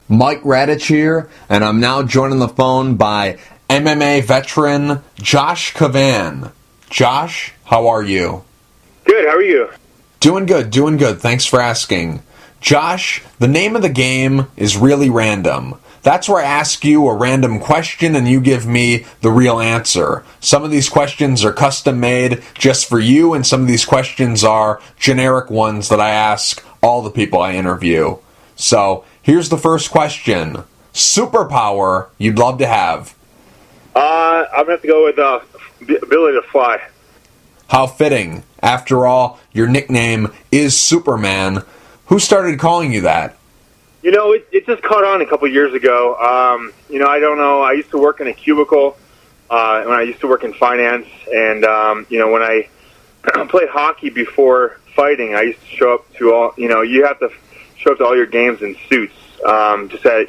Mike Radich here, and I'm now joined on the phone by MMA Veteran Josh Cavan. Josh, how are you? Good, how are you? Doing good. Thanks for asking. Josh, the name of the game is really random. That's where I ask you a random question and you give me the real answer. Some of these questions are custom made just for you, and some of these questions are generic ones that I ask all the people I interview. So, here's the first question. Superpower you'd love to have? I'm going to have to go with the ability to fly. How fitting. After all, your nickname is Superman. Who started calling you that? You know, it just caught on a couple years ago. I don't know. I used to work in a cubicle when I used to work in finance. And, when I played hockey before fighting, I used to show up to all, you have to show up to all your games in suits, just at,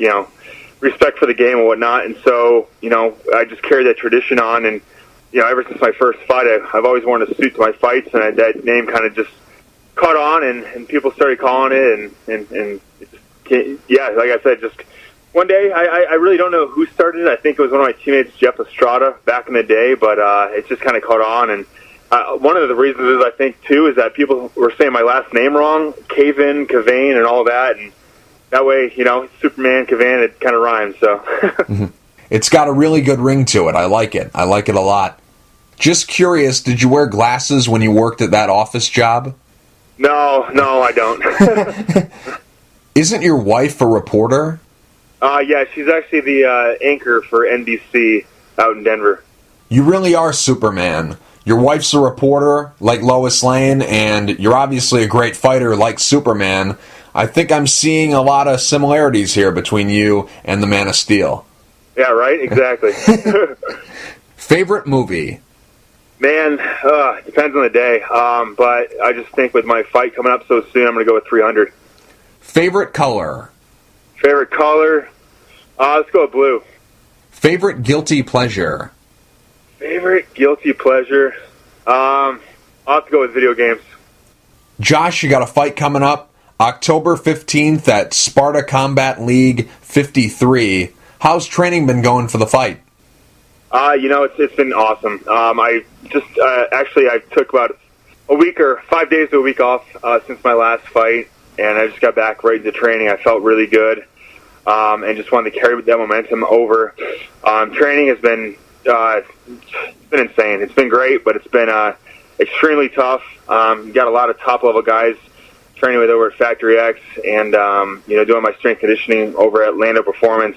respect for the game and whatnot. And so, I just carried that tradition on. And, ever since my first fight, I've always worn a suit to my fights. And that name kind of just caught on, and people started calling it. And it just like I said, just one day, I really don't know who started it. I think it was one of my teammates, Jeff Estrada, back in the day. But it just kind of caught on. And one of the reasons is, I think, too, is that people were saying my last name wrong, Cavan, and all that. And that way, Superman, Cavan, it kind of rhymes. So It's got a really good ring to it. I like it. I like it a lot. Just curious, did you wear glasses when you worked at that office job? No, I don't. Isn't your wife a reporter? Yeah, she's actually the anchor for NBC out in Denver. You really are Superman. Your wife's a reporter, like Lois Lane, and you're obviously a great fighter, like Superman. I think I'm seeing a lot of similarities here between you and the Man of Steel. Yeah, right? Exactly. Favorite movie? Man, depends on the day. But I just think with my fight coming up so soon, I'm going to go with 300. Favorite color? Favorite color? Let's go with blue. Favorite guilty pleasure? Favorite guilty pleasure? I'll have to go with video games. Josh, you got a fight coming up October 15th at Sparta Combat League 53. How's training been going for the fight? It's been awesome. I just I took about a week or 5 days to a week off since my last fight, and I just got back right into training. I felt really good, and just wanted to carry that momentum over. Training has been it's been insane. It's been great, but it's been extremely tough. Got a lot of top level guys training with over at Factory X, and doing my strength conditioning over at Lando Performance.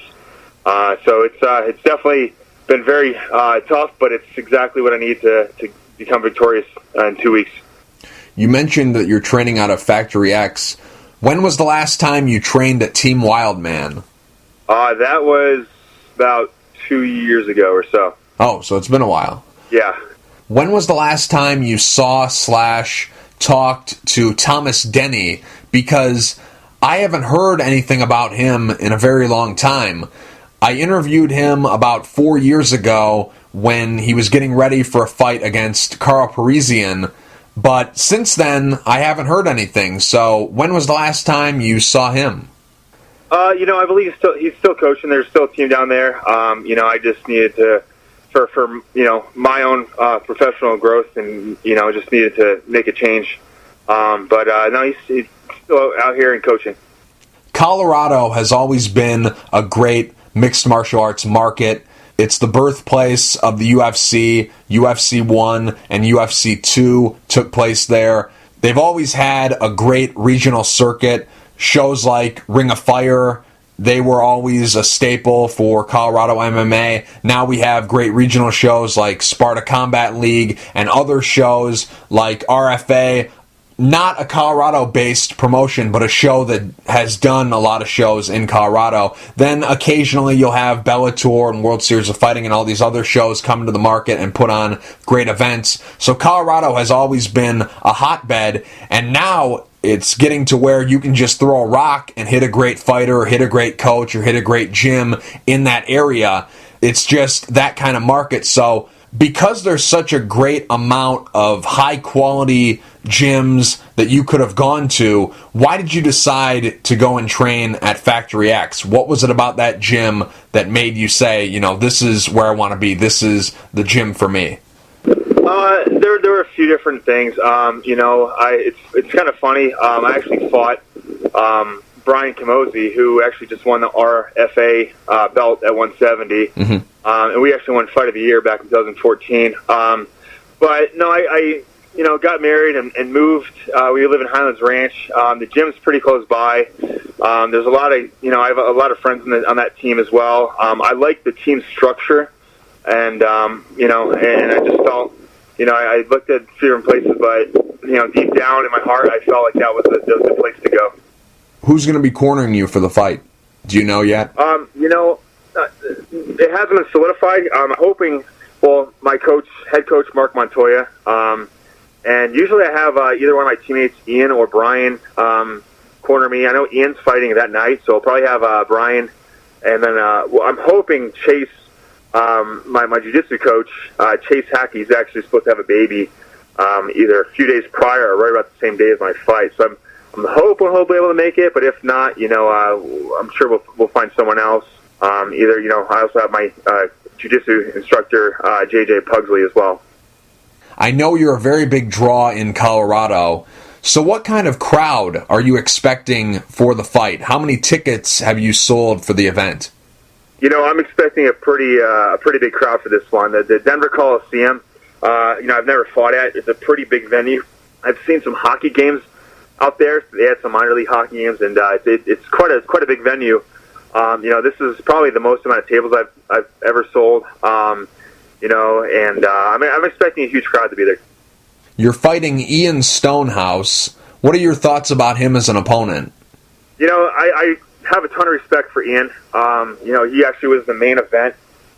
So it's definitely been very tough, but it's exactly what I need to become victorious in 2 weeks. You mentioned that you're training out of Factory X. When was the last time you trained at Team Wildman? That was about 2 years ago or so. Oh, so it's been a while. Yeah. When was the last time you saw/talked to Thomas Denny? Because I haven't heard anything about him in a very long time. I interviewed him about 4 years ago when he was getting ready for a fight against Carl Parisian, but since then, I haven't heard anything. So, when was the last time you saw him? I believe he's still coaching. There's still a team down there. I just needed to, for my own professional growth, and just needed to make a change. No, he's still out here and coaching. Colorado has always been a great mixed martial arts market. It's the birthplace of the UFC. UFC 1 and UFC 2 took place there. They've always had a great regional circuit. Shows like Ring of Fire, they were always a staple for Colorado MMA. Now we have great regional shows like Sparta Combat League and other shows like RFA. Not a Colorado-based promotion, but a show that has done a lot of shows in Colorado. Then occasionally you'll have Bellator and World Series of Fighting and all these other shows come to the market and put on great events. So Colorado has always been a hotbed, and now it's getting to where you can just throw a rock and hit a great fighter or hit a great coach or hit a great gym in that area. It's just that kind of market. So Because there's such a great amount of high-quality gyms that you could have gone to, why did you decide to go and train at Factory X? What was it about that gym that made you say, this is where I want to be, this is the gym for me? There were a few different things. It's kind of funny. I actually fought Brian Camozzi, who actually just won the RFA belt at 170. Mm-hmm. And we actually won Fight of the Year back in 2014. But no, I got married and moved. We live in Highlands Ranch. The gym's pretty close by. There's a lot of, I have a lot of friends on that team as well. I like the team structure, and and I just felt, I looked at a few different places, but deep down in my heart, I felt like that was the place to go. Who's going to be cornering you for the fight? Do you know yet? It hasn't been solidified. I'm hoping, my head coach, Mark Montoya, and usually I have either one of my teammates, Ian or Brian, corner me. I know Ian's fighting that night, so I'll probably have Brian, and then I'm hoping Chase, my jiu-jitsu coach, Chase Hackey, he's actually supposed to have a baby either a few days prior or right about the same day as my fight. So I'm hoping he'll be able to make it, but if not, I'm sure we'll find someone else. I also have my jiu-jitsu instructor, JJ Pugsley, as well. I know you're a very big draw in Colorado. So what kind of crowd are you expecting for the fight? How many tickets have you sold for the event? I'm expecting a pretty big crowd for this one. The Denver Coliseum, I've never fought at. It's a pretty big venue. I've seen some hockey games out there. They had some minor league hockey games, and it's quite a big venue. This is probably the most amount of tables I've ever sold. I'm expecting a huge crowd to be there. You're fighting Ian Stonehouse. What are your thoughts about him as an opponent? I have a ton of respect for Ian. He actually was the main event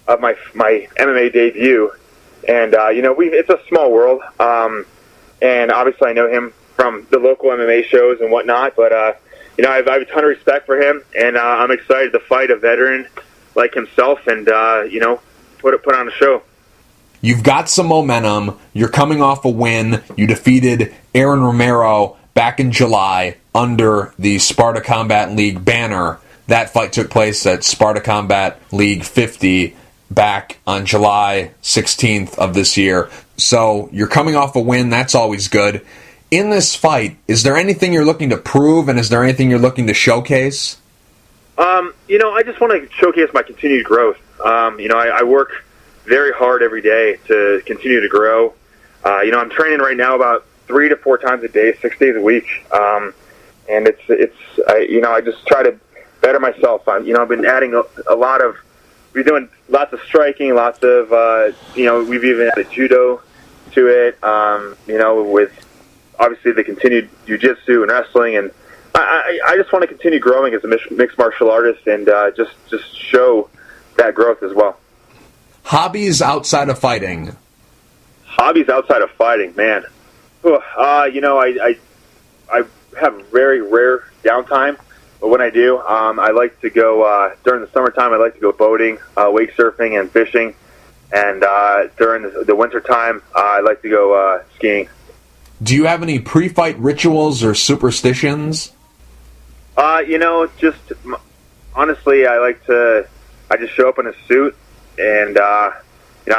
of my MMA debut, and it's a small world. And obviously I know him from the local MMA shows and whatnot, but I have a ton of respect for him, and I'm excited to fight a veteran like himself, and put on a show. You've got some momentum. You're coming off a win. You defeated Aaron Romero back in July under the Sparta Combat League banner. That fight took place at Sparta Combat League 50 back on July 16th of this year. So you're coming off a win. That's always good. In this fight, is there anything you're looking to prove, and is there anything you're looking to showcase? I just want to showcase my continued growth. I work very hard every day to continue to grow. I'm training right now about 3 to 4 times a day, 6 days a week. And I just try to better myself. I've been adding we're doing lots of striking, lots of, we've even added judo to it, with obviously the continued jiu-jitsu and wrestling. And I just want to continue growing as a mixed martial artist, and just show that growth as well. Hobbies outside of fighting. Hobbies outside of fighting, man. I have very rare downtime, but when I do, I like to go during the summertime. I like to go boating, wake surfing, and fishing. And during the winter time, I like to go skiing. Do you have any pre-fight rituals or superstitions? Just honestly, I just show up in a suit, and I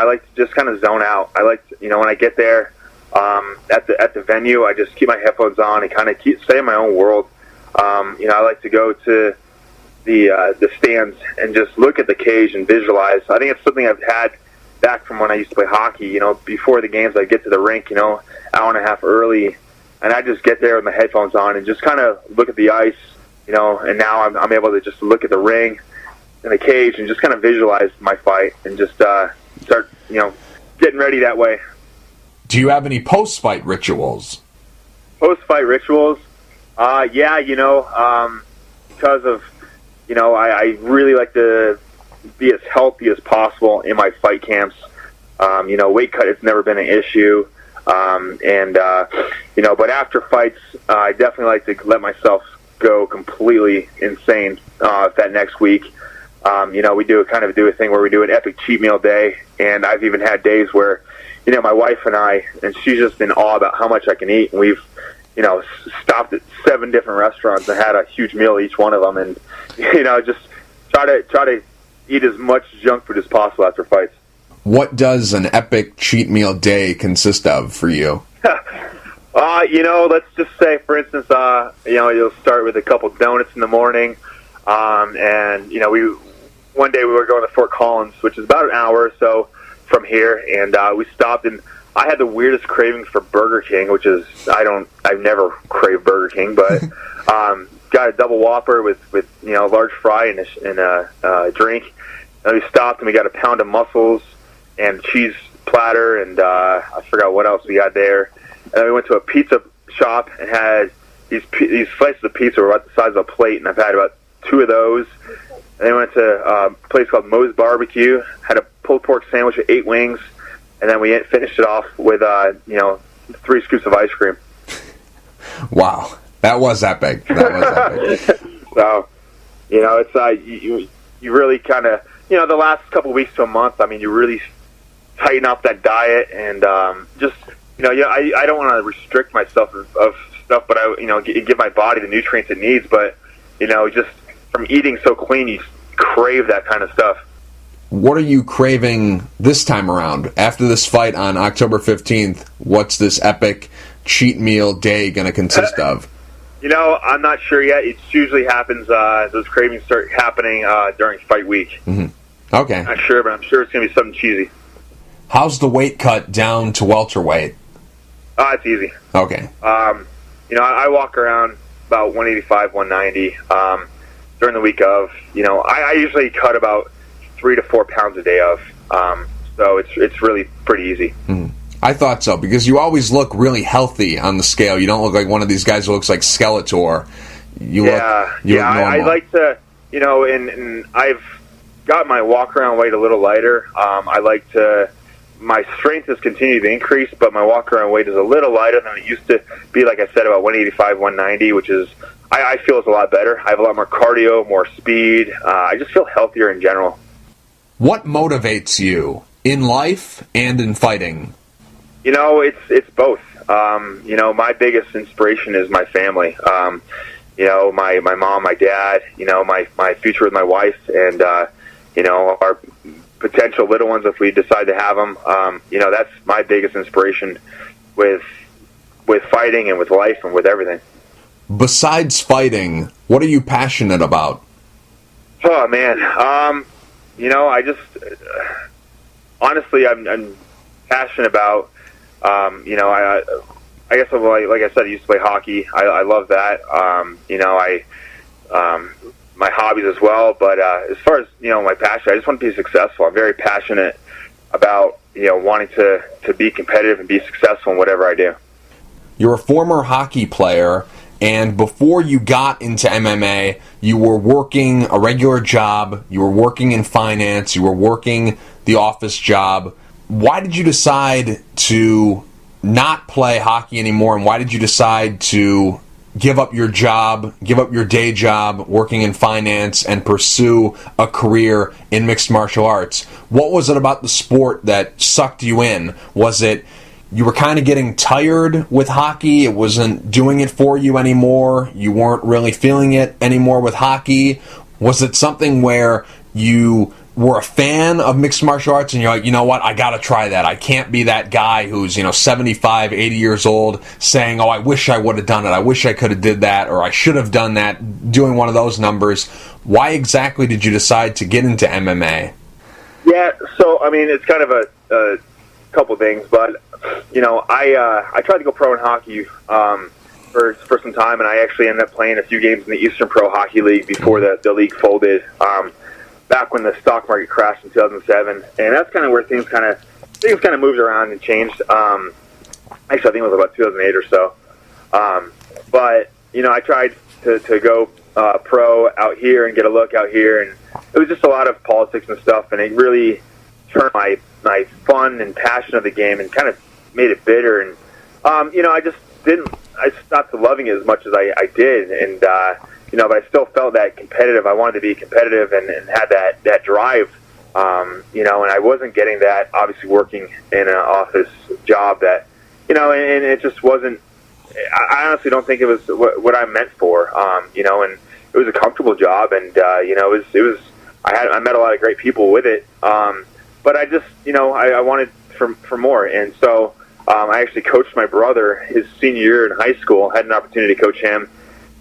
like to just kind of zone out. I like to, when I get there at the venue, I just keep my headphones on and kind of stay in my own world. I like to go to the stands and just look at the cage and visualize. I think it's something I've had back from when I used to play hockey. Before the games, I'd get to the rink, hour and a half early, and I just get there with my headphones on and just kind of look at the ice, and now I'm able to just look at the ring and the cage and just kind of visualize my fight and just start, getting ready that way. Do you have any post-fight rituals? Post-fight rituals? Because of, I really like to be as healthy as possible in my fight camps. Weight cut has never been an issue. But after fights, I definitely like to let myself go completely insane that next week. We do a thing where we do an epic cheat meal day, and I've even had days where, my wife and she's just in awe about how much I can eat, and we've, stopped at 7 different restaurants and had a huge meal at each one of them, and, just try to eat as much junk food as possible after fights. What does an epic cheat meal day consist of for you? Let's just say, for instance, you'll start with a couple donuts in the morning, and one day we were going to Fort Collins, which is about an hour or so from here, and we stopped, and I had the weirdest cravings for Burger King, which is I've never craved Burger King, but got a double Whopper with a large fry and a drink. And we stopped and we got a pound of mussels and cheese platter, and I forgot what else we got there. And then we went to a pizza shop and had these slices of pizza were about the size of a plate, and I've had about 2 of those. And then we went to a place called Moe's Barbecue, had a pulled pork sandwich with 8 wings, and then we finished it off with 3 scoops of ice cream. Wow, that was epic. So, it's you really kind of the last couple weeks to a month. I mean, you really tighten up that diet, and I don't want to restrict myself of stuff, but I give my body the nutrients it needs. But just from eating so clean, you crave that kind of stuff. What are you craving this time around? After this fight on October 15th, what's this epic cheat meal day going to consist of? I'm not sure yet. It usually happens, those cravings start happening during fight week. Mm-hmm. Okay. Not sure, but I'm sure it's going to be something cheesy. How's the weight cut down to welterweight? It's easy. Okay. I walk around about 185, 190 during the week of. I usually cut about 3 to 4 pounds a day of. So it's really pretty easy. Mm-hmm. I thought so, because you always look really healthy on the scale. You don't look like one of these guys who looks like Skeletor. You look normal. I like to, and I've got my walk-around weight a little lighter. My strength has continued to increase, but my walk-around weight is a little lighter than it used to be, like I said, about 185, 190, which is, I feel is a lot better. I have a lot more cardio, more speed. I just feel healthier in general. What motivates you in life and in fighting? It's both. My biggest inspiration is my family. My mom, my dad, my future with my wife, and, our potential little ones if we decide to have them. That's my biggest inspiration with fighting and with life and with everything. Besides fighting, what are you passionate about? Oh, man. I just, honestly, I'm passionate about, I guess, like I said, I used to play hockey. I love that. My hobbies as well. But as far as, my passion, I just want to be successful. I'm very passionate about, wanting to be competitive and be successful in whatever I do. You're a former hockey player, and before you got into MMA, you were working a regular job, you were working in finance, you were working the office job. Why did you decide to not play hockey anymore, and why did you decide to give up your job, give up your day job working in finance, and pursue a career in mixed martial arts? What was it about the sport that sucked you in? Was it you were kind of getting tired with hockey, it wasn't doing it for you anymore, you weren't really feeling it anymore with hockey? Was it something where you were a fan of mixed martial arts and you're like, you know what, I gotta try that. I can't be that guy who's 75, 80 years old saying, oh, I wish I would have done it, I wish I could have did that, or I should have done that, doing one of those numbers? Why exactly did you decide to get into MMA? Yeah, so it's kind of a couple things, but I tried to go pro in hockey for some time, and I actually ended up playing a few games in the Eastern Pro Hockey League before the league folded. Back when the stock market crashed in 2007, and that's kind of where things kind of moved around and changed. Actually, I think it was about 2008 or so. But I tried to go pro out here and get a look out here, and it was just a lot of politics and stuff, and it really turned my fun and passion of the game and kind of made it bitter. And I stopped loving it as much as I did, and but I still felt that competitive. I wanted to be competitive and had that drive, and I wasn't getting that, obviously, working in an office job that, and it just wasn't, I honestly don't think it was what I meant for, and it was a comfortable job, and, it was I met a lot of great people with it, but I just, I wanted for more, and so I actually coached my brother his senior year in high school, had an opportunity to coach him,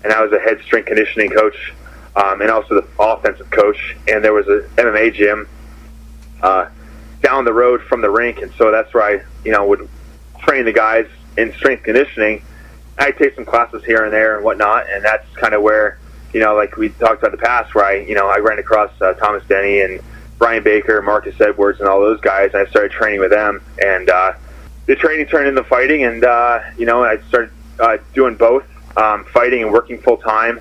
and I was a head strength conditioning coach, and also the offensive coach, and there was a MMA gym down the road from the rink, and so that's where I, would train the guys in strength conditioning. I'd take some classes here and there and whatnot, and that's kind of where, like we talked about in the past, where I ran across Thomas Denny and Brian Baker, Marcus Edwards, and all those guys, and I started training with them, and the training turned into fighting, and I started doing both, fighting and working full time,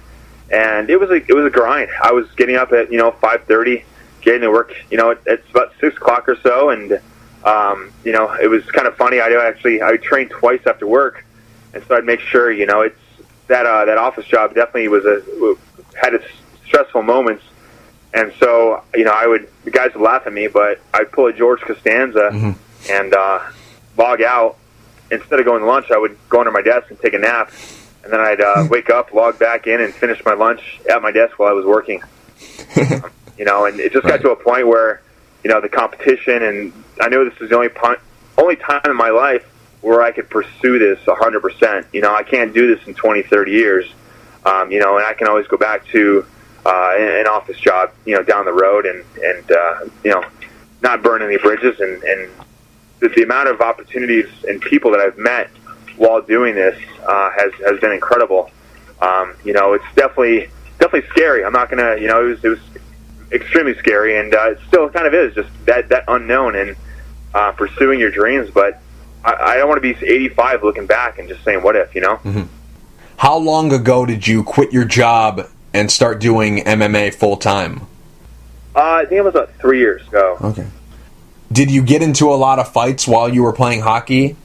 and it was a grind. I was getting up at 5:30, getting to work it's about 6 o'clock or so, and it was kind of funny. I trained twice after work, and so I'd make sure it's that office job definitely had its stressful moments. And so, the guys would laugh at me, but I'd pull a George Costanza and log out. Instead of going to lunch, I would go under my desk and take a nap. And then I'd wake up, log back in, and finish my lunch at my desk while I was working. And it just got to a point where, the competition, and I know this is the only time in my life where I could pursue this 100%. I can't do this in 20, 30 years. And I can always go back to an office job, down the road, and not burn any bridges. And the amount of opportunities and people that I've met while doing this has been incredible. It's definitely scary. I'm not gonna, it was extremely scary, and it still kind of is, just that unknown and pursuing your dreams. But I don't want to be 85 looking back and just saying, what if, How long ago did you quit your job and start doing MMA full time? I think it was about 3 years ago. Okay. Did you get into a lot of fights while you were playing hockey?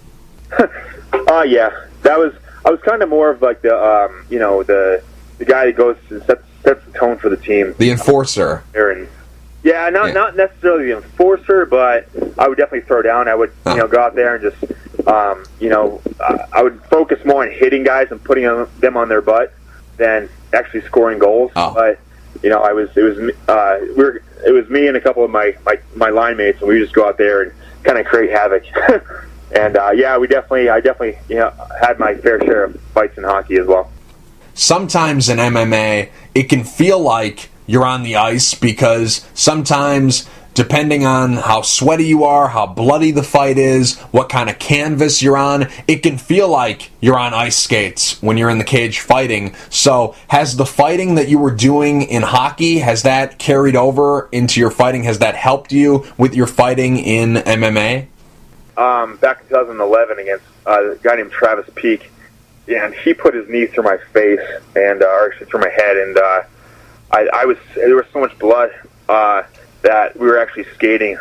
Yeah. I was kind of more of like the guy that goes and sets the tone for the team. The enforcer. Not necessarily the enforcer, but I would definitely throw down. I would go out there and just I would focus more on hitting guys and putting them on their butt than actually scoring goals. Oh. But it was me and a couple of my line mates, and we would just go out there and kind of create havoc. And I definitely had my fair share of fights in hockey as well. Sometimes in MMA, it can feel like you're on the ice, because sometimes, depending on how sweaty you are, how bloody the fight is, what kind of canvas you're on, it can feel like you're on ice skates when you're in the cage fighting. So has the fighting that you were doing in hockey, has that carried over into your fighting? Has that helped you with your fighting in MMA? Back in 2011 against a guy named Travis Peak, and he put his knee through my face, and or actually through my head, and there was so much blood that we were actually skating.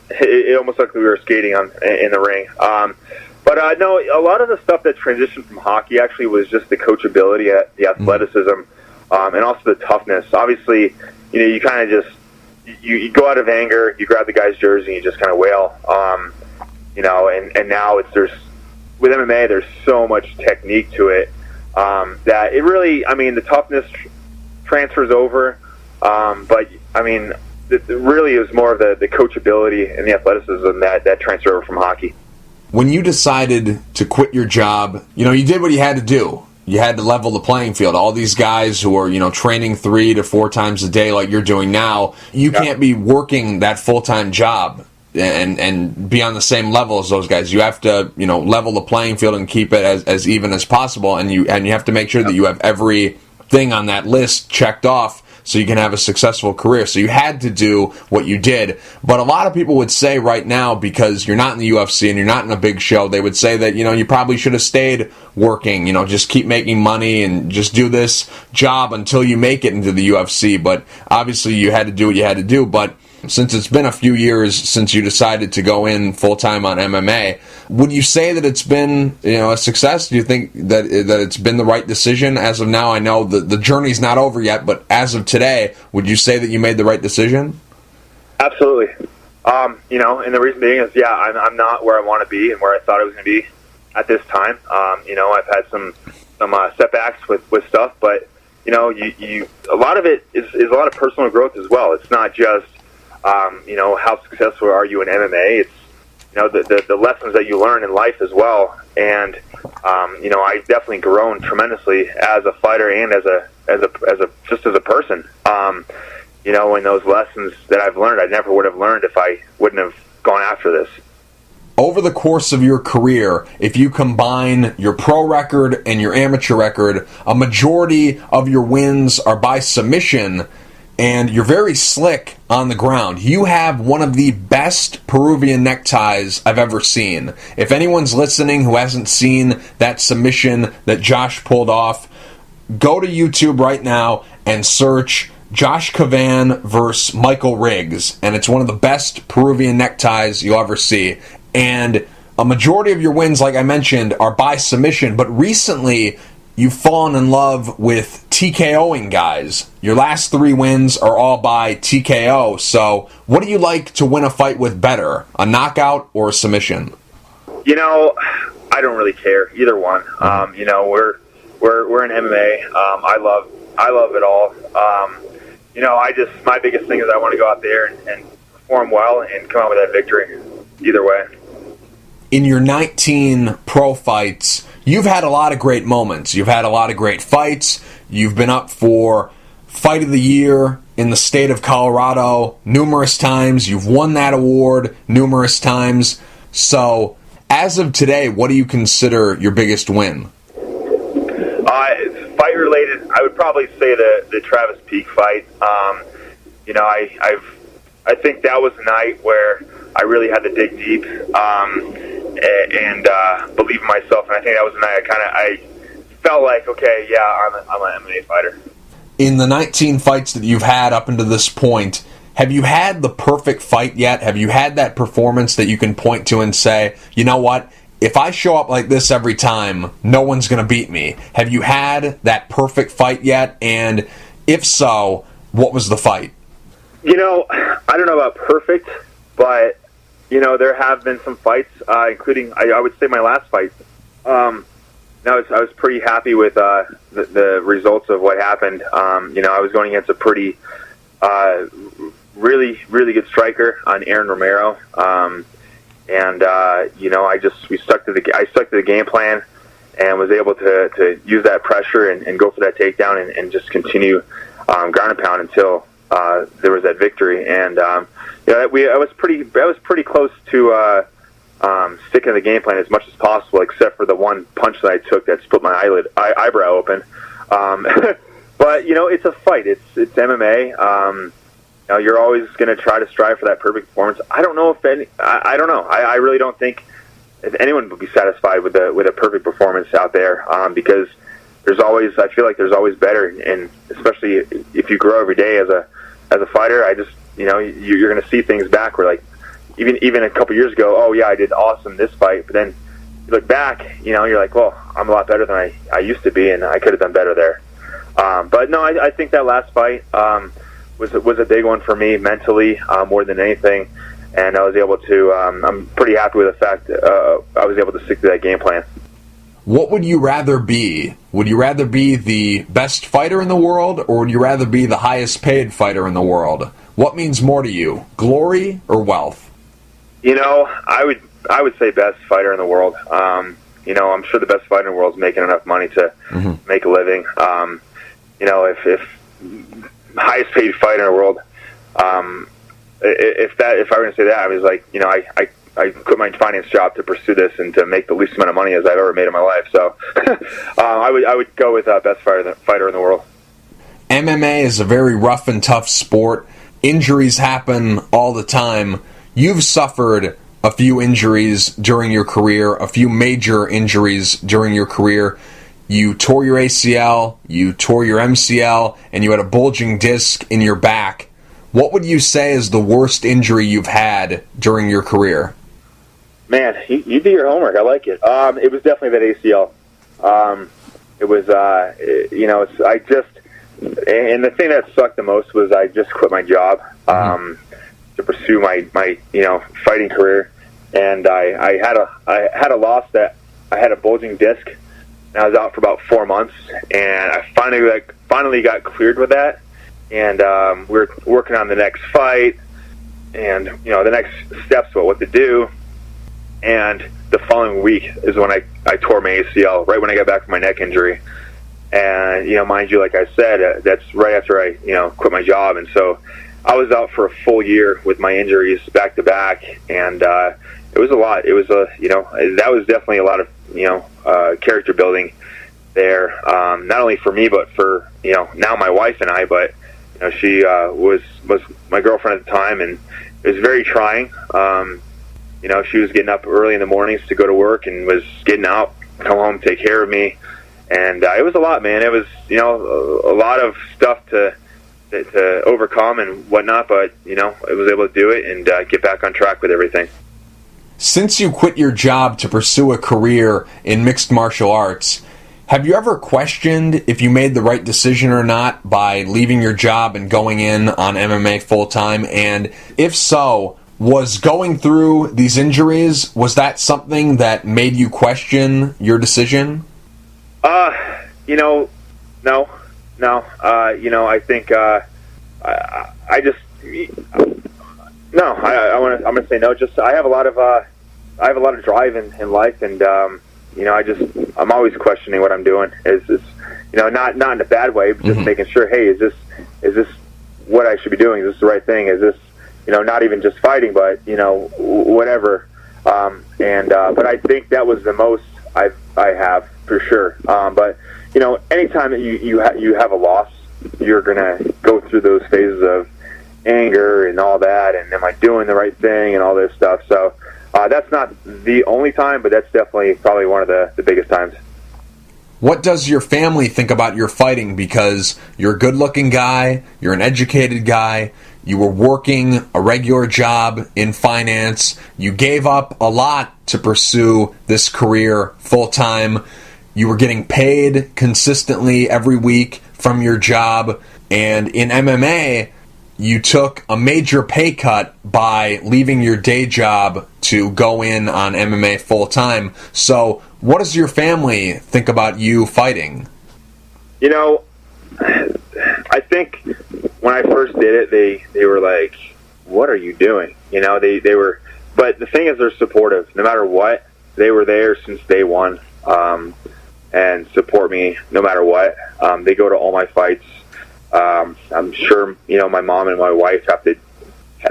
It almost looked like we were skating in the ring. But no, a lot of the stuff that transitioned from hockey actually was just the coachability, the athleticism, and also the toughness. Obviously, you kind of just you go out of anger, you grab the guy's jersey, and you just kind of wail. And now with MMA, there's so much technique to it that it really, the toughness transfers over, but it really is more of the coachability and the athleticism that transfer over from hockey. When you decided to quit your job, you did what you had to do. You had to level the playing field. All these guys who are, training 3 to 4 times a day like you're doing now, you can't be working that full-time job and be on the same level as those guys. You have to, level the playing field and keep it as even as possible, and you have to make sure that you have everything on that list checked off so you can have a successful career. So you had to do what you did. But a lot of people would say right now, because you're not in the UFC and you're not in a big show, they would say that, you probably should have stayed working, just keep making money and just do this job until you make it into the UFC. But obviously you had to do what you had to do. But since it's been a few years since you decided to go in full-time on MMA, would you say that it's been, a success? Do you think that it's been the right decision as of now? I know the journey's not over yet, but as of today, would you say that you made the right decision? Absolutely. And the reason being is, I'm not where I want to be and where I thought I was going to be at this time. I've had some setbacks with stuff, but a lot of it is a lot of personal growth as well. It's not just how successful are you in MMA. It's the lessons that you learn in life as well. And I've definitely grown tremendously as a fighter and as a person. And those lessons that I've learned, I never would have learned if I wouldn't have gone after this. Over the course of your career, if you combine your pro record and your amateur record, a majority of your wins are by submission, and you're very slick on the ground. You have one of the best Peruvian neckties I've ever seen. If anyone's listening who hasn't seen that submission that Josh pulled off, go to YouTube right now and search Josh Cavan versus Michael Riggs, and it's one of the best Peruvian neckties you'll ever see. And a majority of your wins, like I mentioned, are by submission, but recently you've fallen in love with TKOing guys. Your last 3 wins are all by TKO, so what do you like to win a fight with better, a knockout or a submission? I don't really care, either one. We're in MMA. I love it all. My biggest thing is I want to go out there and perform well and come out with that victory, either way. In your 19 pro fights, you've had a lot of great moments. You've had a lot of great fights. You've been up for Fight of the Year in the state of Colorado numerous times. You've won that award numerous times. So, as of today, what do you consider your biggest win? Fight related, I would probably say the Travis Peak fight. I think that was the night where I really had to dig deep and believe in myself, and I think that was the night I felt like, okay, yeah, I'm an MMA fighter. In the 19 fights that you've had up until this point, have you had the perfect fight yet? Have you had that performance that you can point to and say, you know what, if I show up like this every time, no one's going to beat me? Have you had that perfect fight yet? And if so, what was the fight? I don't know about perfect, but, there have been some fights, including, I would say my last fight. I was pretty happy with the results of what happened. I was going against a pretty, really, really good striker on Aaron Romero. We stuck to the game plan and was able to use that pressure and go for that takedown and just continue ground and pound until there was that victory. And I was pretty close to sticking to the game plan as much as possible, except for the one punch that I took that split my eyebrow open. But it's a fight. It's MMA. You're always going to try to strive for that perfect performance. I don't know I don't know. I really don't think if anyone would be satisfied with a perfect performance out there, because I feel like there's always better, and especially if you grow every day as a fighter, you're going to see things back where, like, even a couple years ago, oh yeah, I did awesome this fight, but then you look back, you're like, well, I'm a lot better than I used to be, and I could have done better there. But no, I think that last fight was a big one for me mentally, more than anything, and I was able to. I'm pretty happy with the fact that I was able to stick to that game plan. What would you rather be? Would you rather be the best fighter in the world, or would you rather be the highest paid fighter in the world? What means more to you, glory or wealth? I would say best fighter in the world. I'm sure the best fighter in the world is making enough money to make a living. If highest paid fighter in the world, if I were going to say that, I was like, I quit my finance job to pursue this and to make the least amount of money as I've ever made in my life. So I would go with best fighter in the world. MMA is a very rough and tough sport. Injuries happen all the time. You've suffered a few injuries during your career, a few major injuries during your career. You tore your ACL, you tore your MCL, and you had a bulging disc in your back. What would you say is the worst injury you've had during your career? Man, you do your homework. I like it. It was definitely that ACL. It was, and the thing that sucked the most was I just quit my job to pursue my fighting career, and I had a loss that I had a bulging disc, and I was out for about 4 months, and I finally got cleared with that, and we're working on the next fight, and the next steps about what to do. And the following week is when I tore my ACL, right when I got back from my neck injury. And, mind you, like I said, that's right after I, quit my job. And so I was out for a full year with my injuries back to back. And it was a lot. It was that was definitely a lot of, character building there. Not only for me, but for, now my wife and I. But, she was my girlfriend at the time, and it was very trying. She was getting up early in the mornings to go to work and was getting out, come home, take care of me. And it was a lot, man. It was, a lot of stuff to overcome and whatnot, but, I was able to do it and get back on track with everything. Since you quit your job to pursue a career in mixed martial arts, have you ever questioned if you made the right decision or not by leaving your job and going in on MMA full-time? And if so, was going through these injuries, was that something that made you question your decision? No. I think I just no. I'm gonna say no. Just I have a lot of drive in life, and I'm always questioning what I'm doing. Is this not in a bad way, but just making sure. Hey, is this what I should be doing? Is this the right thing? Is this not even just fighting, but whatever. But I think that was the most I have for sure. But anytime that you have a loss, you're gonna go through those phases of anger and all that, and am I doing the right thing and all this stuff. So that's not the only time, but that's definitely probably one of the biggest times. What does your family think about your fighting? Because you're a good-looking guy, you're an educated guy, you were working a regular job in finance, you gave up a lot to pursue this career full-time, you were getting paid consistently every week from your job, and in MMA, you took a major pay cut by leaving your day job to go in on MMA full-time. So, what does your family think about you fighting? I think when I first did it, they were like, "What are you doing?" They were, but the thing is, they're supportive. No matter what, they were there since day one, and support me no matter what. They go to all my fights. I'm sure my mom and my wife have to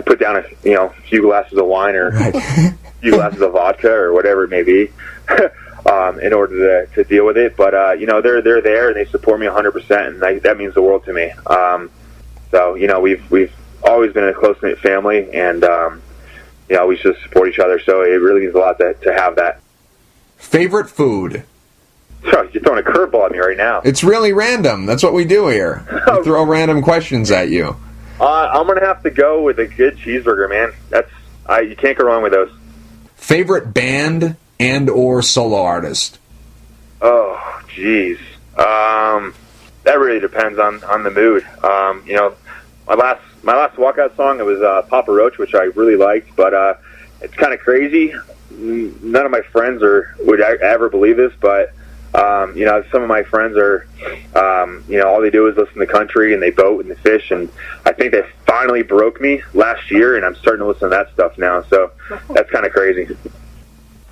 put down a few glasses of wine or a few glasses of vodka or whatever it may be. In order to deal with it, but they're there and they support me 100%, and that means the world to me. So we've always been a close-knit family, and we just support each other. So it really means a lot to have that. Favorite food? So you're throwing a curveball at me right now. It's really random. That's what we do here. We throw random questions at you. I'm gonna have to go with a good cheeseburger, man. You can't go wrong with those. Favorite band and or solo artist? Oh, jeez. That really depends on the mood. My last walkout song, it was Papa Roach, which I really liked, but it's kind of crazy. None of my friends would ever believe this, but some of my friends are, all they do is listen to country and they boat and they fish, and I think they finally broke me last year, and I'm starting to listen to that stuff now. So that's kind of crazy.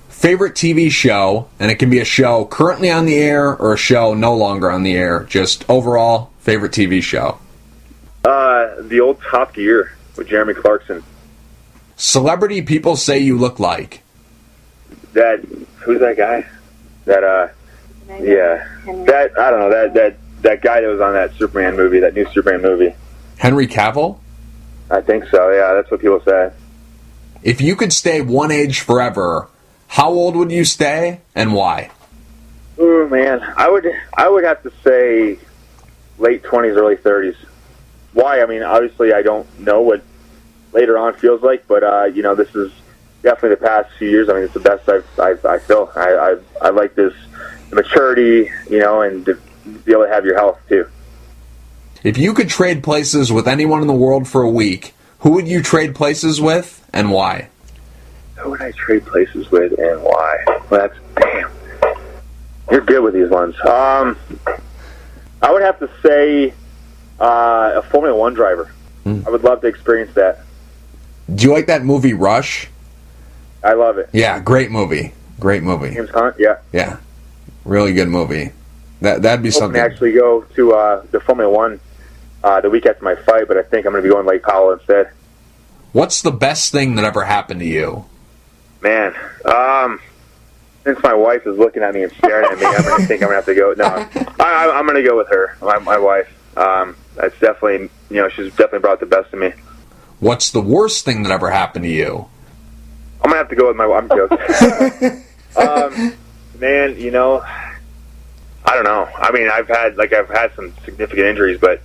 Favorite TV show, and it can be a show currently on the air or a show no longer on the air, just overall favorite TV show. The old Top Gear with Jeremy Clarkson. Celebrity people say you look like. Who's that guy? I don't know, that guy that was on that Superman movie, that new Superman movie. Henry Cavill? I think so, yeah, that's what people say. If you could stay one age forever, how old would you stay, and why? Oh man, I would have to say late 20s, early 30s. why? I mean, obviously, I don't know what later on feels like, but this is definitely the past few years. I mean, it's the best I feel. I like this maturity, and to be able to have your health too. If you could trade places with anyone in the world for a week, who would you trade places with and why? Who would I trade places with and why? Well, damn. You're good with these ones. I would have to say a Formula One driver. I would love to experience that. Do you like that movie Rush? I love it. Yeah, great movie. Great movie. James Hunt, yeah. Yeah, really good movie. That'd be something. I actually go to the Formula One the week after my fight, but I think I'm going to be going to Lake Powell instead. What's the best thing that ever happened to you? Man, since my wife is looking at me and staring at me, I'm going to think I'm going to have to go. No, I'm going to go with her, my wife. That's definitely, she's definitely brought the best of me. What's the worst thing that ever happened to you? I'm going to have to go with my wife. I'm joking. Man, I don't know. I mean, I've had some significant injuries, but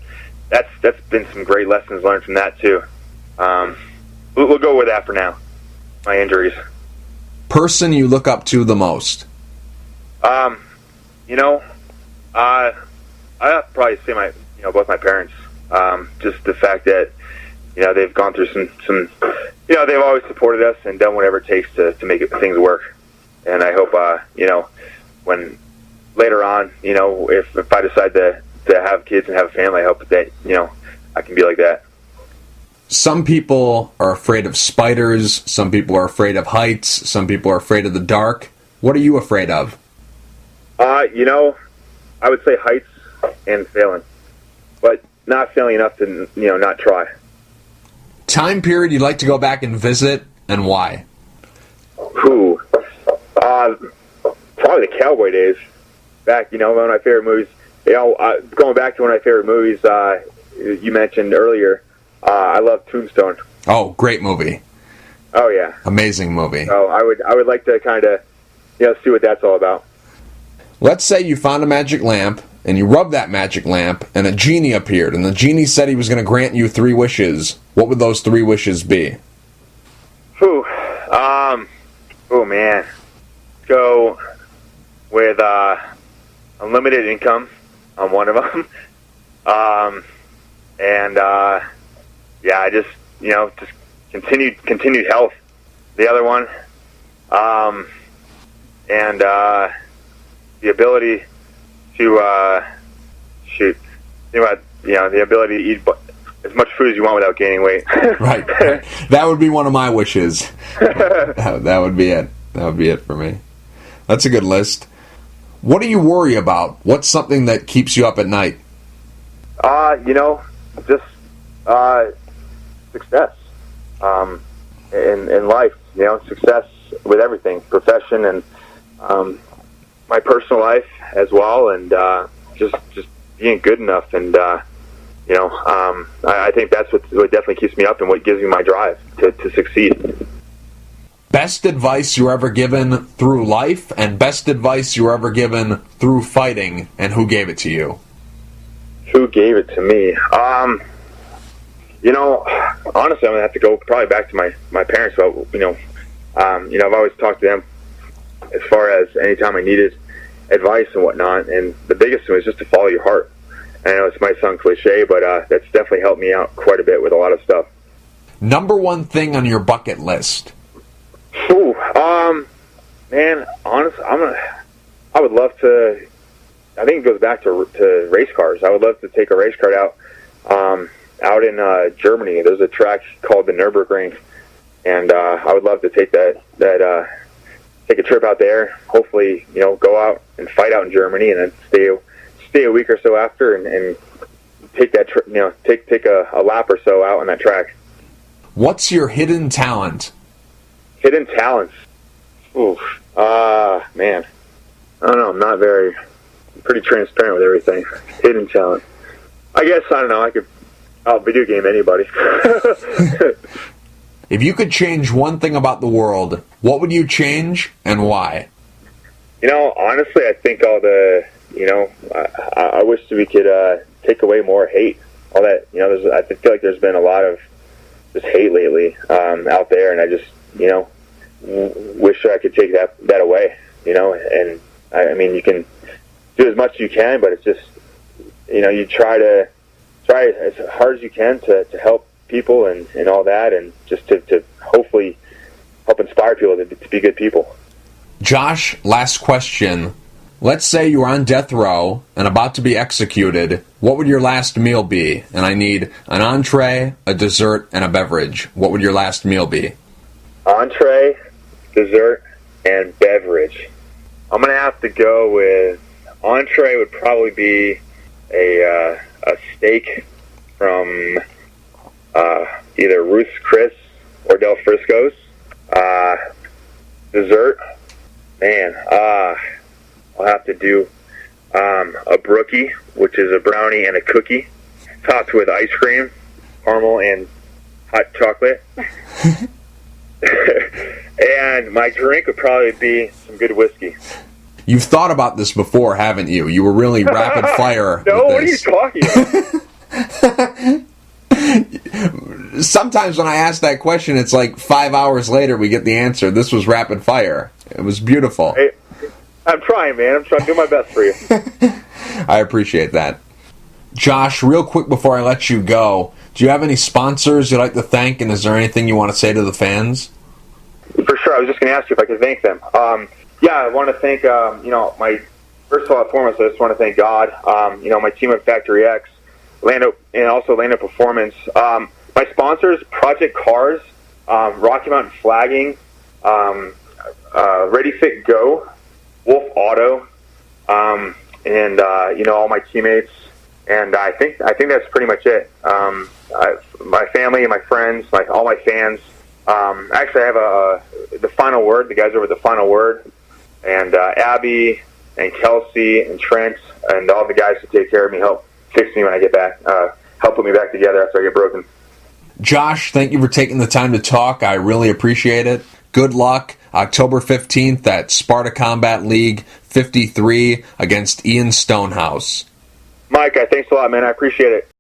that's been some great lessons learned from that too. We'll go with that for now. My injuries. Person you look up to the most? I'd probably say both my parents. Just the fact that, they've gone through some they've always supported us and done whatever it takes to make things work. And I hope, when later on, if I decide to have kids and have a family, I hope that, I can be like that. Some people are afraid of spiders. Some people are afraid of heights. Some people are afraid of the dark. What are you afraid of? I would say heights and failing, but not failing enough to, not try. Time period you'd like to go back and visit, and why? Probably the cowboy days. Back, one of my favorite movies. Going back to one of my favorite movies you mentioned earlier, I love Tombstone. Oh, great movie. Oh, yeah. Amazing movie. So I would like to kind of, see what that's all about. Let's say you found a magic lamp, and you rubbed that magic lamp, and a genie appeared, and the genie said he was going to grant you 3 wishes. What would those 3 wishes be? Oh, man. Go with unlimited income on one of them. Just continued health. The other one, the ability to the ability to eat as much food as you want without gaining weight. Right. That would be one of my wishes. That would be it. That would be it for me. That's a good list. What do you worry about? What's something that keeps you up at night? Just success in life. Success with everything, profession and my personal life as well, and just being good enough. And I think that's what definitely keeps me up and what gives me my drive to succeed. Best advice you were ever given through life, and best advice you were ever given through fighting, and who gave it to you? Who gave it to me? Honestly, I'm gonna have to go probably back to my parents. But I've always talked to them as far as anytime I needed advice and whatnot. And the biggest thing was just to follow your heart. I know it might sound cliche, but that's definitely helped me out quite a bit with a lot of stuff. Number one thing on your bucket list? Man, honestly, I would love to. I think it goes back to race cars. I would love to take a race car out in Germany. There's a track called the Nürburgring, and I would love to take take a trip out there. Hopefully, go out and fight out in Germany, and then stay a week or so after, and take that take a lap or so out on that track. What's your hidden talent? Hidden talents. Man, I don't know. I'm not pretty transparent with everything. Hidden talent. I guess, I don't know, I'll video game anybody. If you could change one thing about the world, what would you change and why? Honestly, I think all the, I wish that we could take away more hate all that. I feel like there's been a lot of just hate lately out there, and I just wish I could take that away. And I mean, you can do as much as you can, but it's just you try as hard as you can to help people and all that, and just to hopefully help inspire people to be good people. Josh, last question. Let's say you were on death row and about to be executed. What would your last meal be? And I need an entree, a dessert, and a beverage. What would your last meal be? Entree, dessert, and beverage. I'm going to have to go with entree would probably be a steak from either Ruth's Chris or Del Frisco's. Dessert, man, I'll have to do a brookie, which is a brownie and a cookie, topped with ice cream, caramel, and hot chocolate. And my drink would probably be some good whiskey. You've thought about this before, haven't you? You were really rapid fire. No, with what this. are you talking about? Sometimes when I ask that question, it's like 5 hours later we get the answer. This was rapid fire. It was beautiful. Hey, I'm trying, man. I'm trying to do my best for you. I appreciate that. Josh, real quick before I let you go, do you have any sponsors you'd like to thank, and is there anything you want to say to the fans? For sure. I was just going to ask you if I could thank them. I want to thank, my first of all, foremost, I just want to thank God, my team at Factory X, Lando, and also Lando Performance. My sponsors, Project Cars, Rocky Mountain Flagging, Ready Fit Go, Wolf Auto, and all my teammates. And I think that's pretty much it. My family and my friends, all my fans. Actually, I have the Final Word, the guys over at the Final Word, and Abby and Kelsey and Trent and all the guys who take care of me, help fix me when I get back, help put me back together after I get broken. Josh, thank you for taking the time to talk. I really appreciate it. Good luck. October 15th at Sparta Combat League 53 against Ian Stonehouse. Mike, thanks a lot, man. I appreciate it.